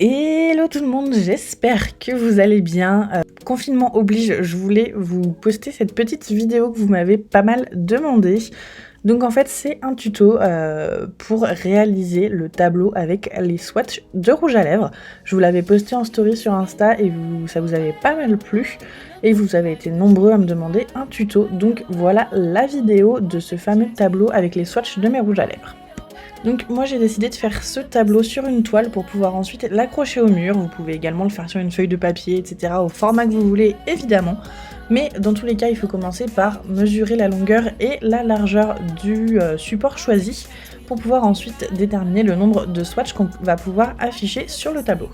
Hello tout le monde, j'espère que vous allez bien. Confinement oblige, je voulais vous poster cette petite vidéo que vous m'avez pas mal demandé. Donc en fait c'est un tuto pour réaliser le tableau avec les swatchs de rouge à lèvres. Je vous l'avais posté en story sur Insta et ça vous avait pas mal plu. Et vous avez été nombreux à me demander un tuto. Donc voilà la vidéo de ce fameux tableau avec les swatchs de mes rouges à lèvres. Donc moi j'ai décidé de faire ce tableau sur une toile pour pouvoir ensuite l'accrocher au mur. Vous pouvez également le faire sur une feuille de papier, etc. au format que vous voulez évidemment. Mais dans tous les cas il faut commencer par mesurer la longueur et la largeur du support choisi pour pouvoir ensuite déterminer le nombre de swatchs qu'on va pouvoir afficher sur le tableau.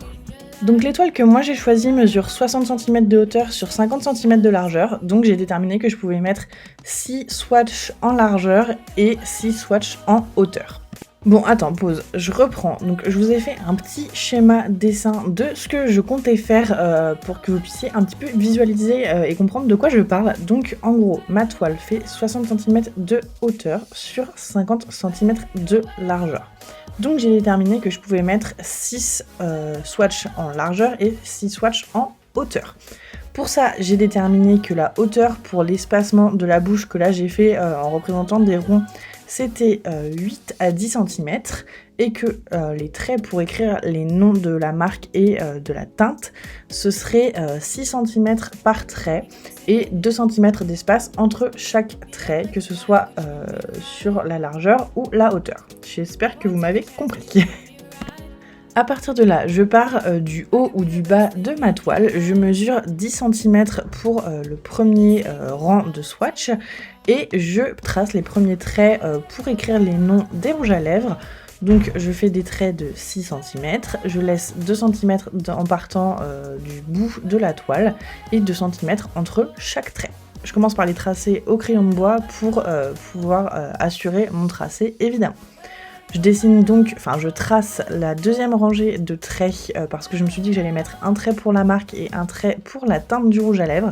Donc l'étoile que moi j'ai choisie mesure 60 cm de hauteur sur 50 cm de largeur, donc j'ai déterminé que je pouvais mettre 6 swatchs en largeur et 6 swatchs en hauteur. Bon, attends, pause, je reprends. Donc je vous ai fait un petit schéma dessin de ce que je comptais faire pour que vous puissiez un petit peu visualiser et comprendre de quoi je parle. Donc en gros, ma toile fait 60 cm de hauteur sur 50 cm de largeur. Donc j'ai déterminé que je pouvais mettre 6 swatchs en largeur et 6 swatchs en hauteur. Pour ça, j'ai déterminé que la hauteur pour l'espacement de la bouche que là j'ai fait en représentant des ronds, c'était 8 à 10 cm et que les traits pour écrire les noms de la marque et de la teinte, ce serait 6 cm par trait et 2 cm d'espace entre chaque trait, que ce soit sur la largeur ou la hauteur. J'espère que vous m'avez compris. À partir de là, je pars du haut ou du bas de ma toile, je mesure 10 cm pour le premier rang de swatch et je trace les premiers traits pour écrire les noms des rouges à lèvres. Donc je fais des traits de 6 cm, je laisse 2 cm en partant du bout de la toile et 2 cm entre chaque trait. Je commence par les tracer au crayon de bois pour pouvoir assurer mon tracé évidemment. Je dessine donc, je trace la deuxième rangée de traits parce que je me suis dit que j'allais mettre un trait pour la marque et un trait pour la teinte du rouge à lèvres.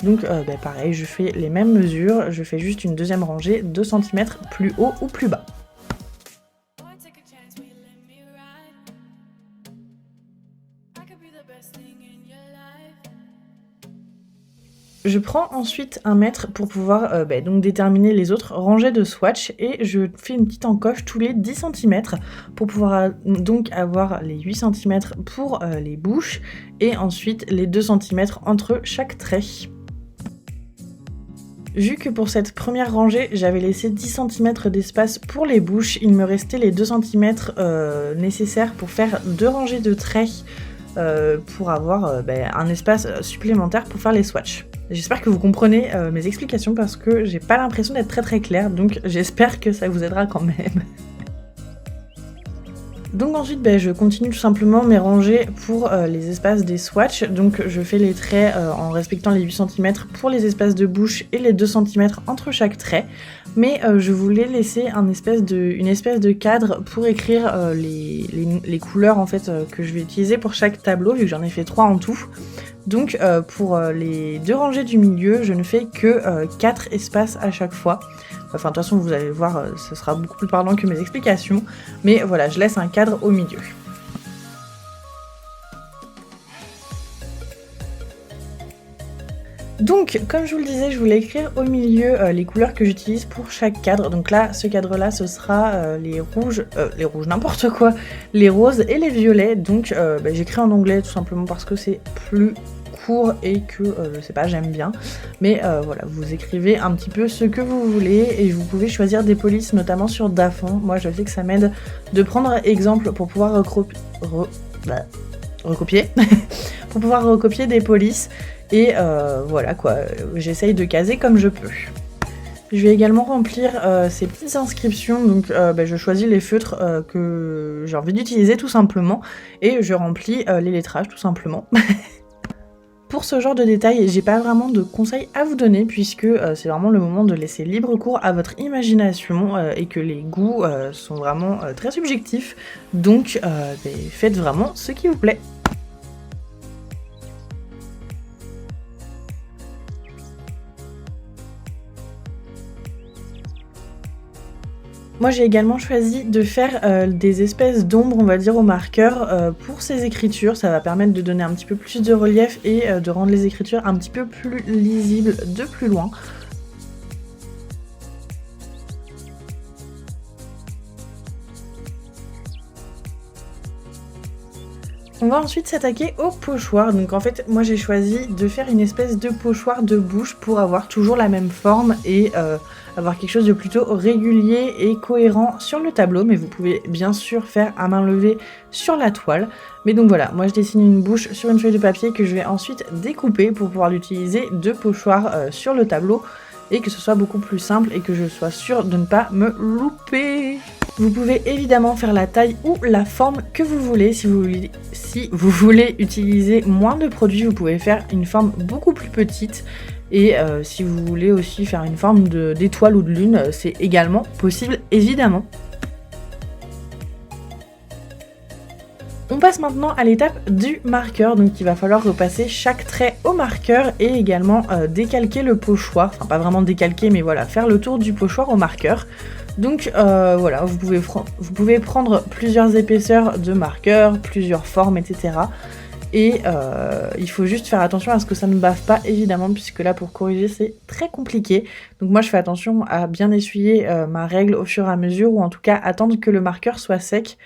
Donc pareil, je fais les mêmes mesures, je fais juste une deuxième rangée 2 cm plus haut ou plus bas. Je prends ensuite un mètre pour pouvoir donc déterminer les autres rangées de swatch et je fais une petite encoche tous les 10 cm pour pouvoir donc avoir les 8 cm pour les bouches et ensuite les 2 cm entre chaque trait. Vu que pour cette première rangée, j'avais laissé 10 cm d'espace pour les bouches, il me restait les 2 cm nécessaires pour faire 2 rangées de traits pour avoir un espace supplémentaire pour faire les swatchs. J'espère que vous comprenez mes explications parce que j'ai pas l'impression d'être très claire, donc j'espère que ça vous aidera quand même. Donc ensuite, je continue tout simplement mes rangées pour les espaces des swatchs. Donc je fais les traits en respectant les 8 cm pour les espaces de bouche et les 2 cm entre chaque trait. Mais je voulais laisser une espèce de cadre pour écrire les couleurs en fait que je vais utiliser pour chaque tableau, vu que j'en ai fait 3 en tout. Donc pour les 2 rangées du milieu, je ne fais que 4 espaces à chaque fois. Enfin, de toute façon, vous allez voir, ce sera beaucoup plus parlant que mes explications. Mais voilà, je laisse un cadre au milieu. Donc, comme je vous le disais, je voulais écrire au milieu les couleurs que j'utilise pour chaque cadre. Donc là, ce cadre-là, ce sera les rouges, n'importe quoi, les roses et les violets. Donc j'écris en anglais tout simplement parce que c'est plus court et que, je sais pas, j'aime bien. Mais voilà, vous écrivez un petit peu ce que vous voulez et vous pouvez choisir des polices, notamment sur Dafont. Moi, je sais que ça m'aide de prendre exemple pour pouvoir recopier pour pouvoir recopier des polices et voilà quoi, j'essaye de caser comme je peux. Je vais également remplir ces petites inscriptions, donc je choisis les feutres que j'ai envie d'utiliser tout simplement et je remplis les lettrages tout simplement. Pour ce genre de détails, j'ai pas vraiment de conseils à vous donner puisque c'est vraiment le moment de laisser libre cours à votre imagination et que les goûts sont vraiment très subjectifs. Donc faites vraiment ce qui vous plaît. Moi j'ai également choisi de faire des espèces d'ombres, on va dire, au marqueur pour ces écritures. Ça va permettre de donner un petit peu plus de relief et de rendre les écritures un petit peu plus lisibles de plus loin. On va ensuite s'attaquer au pochoir. Donc en fait, moi j'ai choisi de faire une espèce de pochoir de bouche pour avoir toujours la même forme et avoir quelque chose de plutôt régulier et cohérent sur le tableau. Mais vous pouvez bien sûr faire à main levée sur la toile. Mais donc voilà, moi je dessine une bouche sur une feuille de papier que je vais ensuite découper pour pouvoir l'utiliser de pochoir sur le tableau et que ce soit beaucoup plus simple et que je sois sûre de ne pas me louper. Vous pouvez évidemment faire la taille ou la forme que vous voulez. Si vous voulez utiliser moins de produits, vous pouvez faire une forme beaucoup plus petite. Et si vous voulez aussi faire une forme d'étoile ou de lune, c'est également possible, évidemment. On passe maintenant à l'étape du marqueur, donc il va falloir repasser chaque trait au marqueur et également décalquer le pochoir, enfin pas vraiment décalquer mais voilà, faire le tour du pochoir au marqueur. Donc voilà, vous pouvez prendre plusieurs épaisseurs de marqueur, plusieurs formes, etc. Et il faut juste faire attention à ce que ça ne bave pas, évidemment, puisque là, pour corriger, c'est très compliqué. Donc moi, je fais attention à bien essuyer ma règle au fur et à mesure, ou en tout cas attendre que le marqueur soit sec.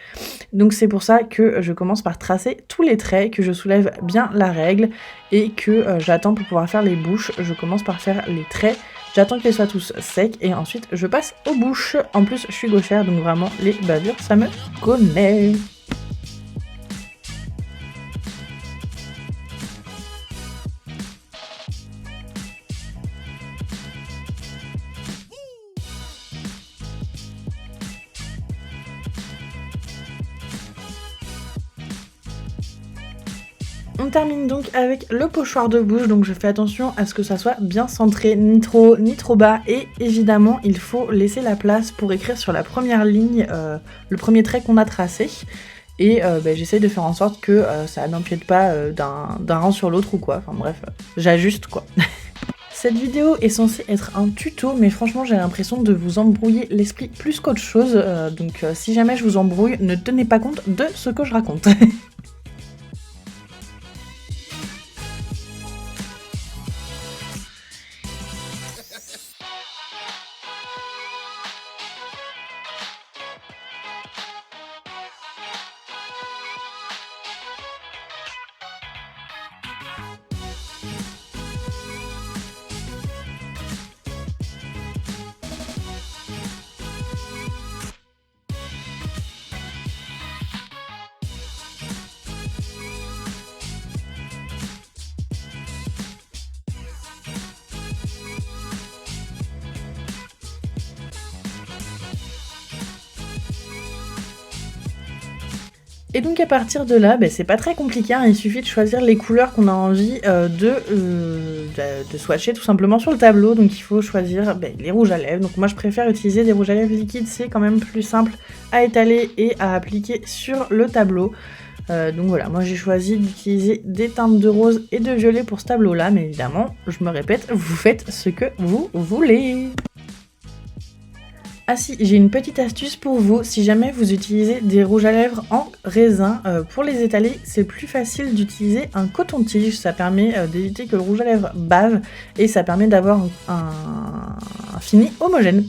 Donc c'est pour ça que je commence par tracer tous les traits, que je soulève bien la règle, et que j'attends pour pouvoir faire les bouches. Je commence par faire les traits, j'attends qu'ils soient tous secs, et ensuite je passe aux bouches. En plus, je suis gauchère, donc vraiment, les bavures, ça me connaît. On termine donc avec le pochoir de bouche, donc je fais attention à ce que ça soit bien centré, ni trop ni trop bas, et évidemment il faut laisser la place pour écrire sur la première ligne le premier trait qu'on a tracé, et j'essaye de faire en sorte que ça n'empiète pas d'un rang sur l'autre ou quoi, enfin bref, j'ajuste quoi. Cette vidéo est censée être un tuto, mais franchement j'ai l'impression de vous embrouiller l'esprit plus qu'autre chose, donc si jamais je vous embrouille, ne tenez pas compte de ce que je raconte. Et donc à partir de là, c'est pas très compliqué, hein, il suffit de choisir les couleurs qu'on a envie de swatcher tout simplement sur le tableau. Donc il faut choisir les rouges à lèvres. Donc moi je préfère utiliser des rouges à lèvres liquides, c'est quand même plus simple à étaler et à appliquer sur le tableau. Donc voilà, moi j'ai choisi d'utiliser des teintes de rose et de violet pour ce tableau-là, mais évidemment, je me répète, vous faites ce que vous voulez. Ah si, j'ai une petite astuce pour vous, si jamais vous utilisez des rouges à lèvres en raisin, pour les étaler, c'est plus facile d'utiliser un coton-tige, ça permet d'éviter que le rouge à lèvres bave, et ça permet d'avoir un fini homogène.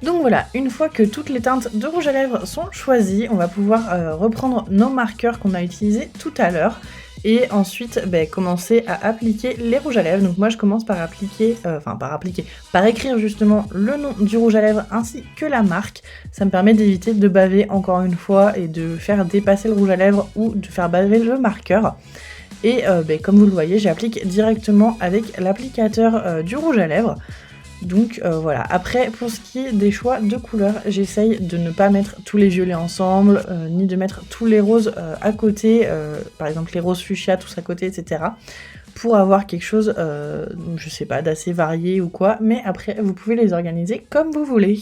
Donc voilà, une fois que toutes les teintes de rouge à lèvres sont choisies, on va pouvoir reprendre nos marqueurs qu'on a utilisés tout à l'heure et ensuite commencer à appliquer les rouges à lèvres. Donc moi je commence par par écrire justement le nom du rouge à lèvres ainsi que la marque. Ça me permet d'éviter de baver encore une fois et de faire dépasser le rouge à lèvres ou de faire baver le marqueur. Et comme vous le voyez, j'applique directement avec l'applicateur du rouge à lèvres. Donc voilà, après pour ce qui est des choix de couleurs, j'essaye de ne pas mettre tous les violets ensemble, ni de mettre tous les roses à côté, par exemple les roses fuchsia tous à côté, etc. Pour avoir quelque chose, je sais pas, d'assez varié ou quoi, mais après vous pouvez les organiser comme vous voulez.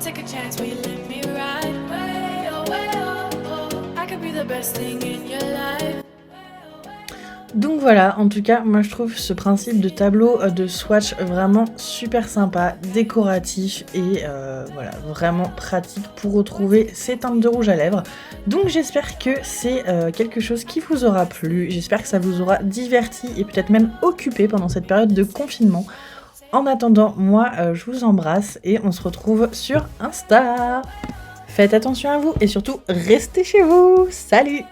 take a chance, will you let me ride? Way, oh, I could be the best thing in your life. Donc voilà, en tout cas, moi je trouve ce principe de tableau de swatch vraiment super sympa, décoratif et voilà, vraiment pratique pour retrouver ces teintes de rouge à lèvres. Donc j'espère que c'est quelque chose qui vous aura plu, j'espère que ça vous aura diverti et peut-être même occupé pendant cette période de confinement. En attendant, moi je vous embrasse et on se retrouve sur Insta. Faites attention à vous et surtout restez chez vous. Salut!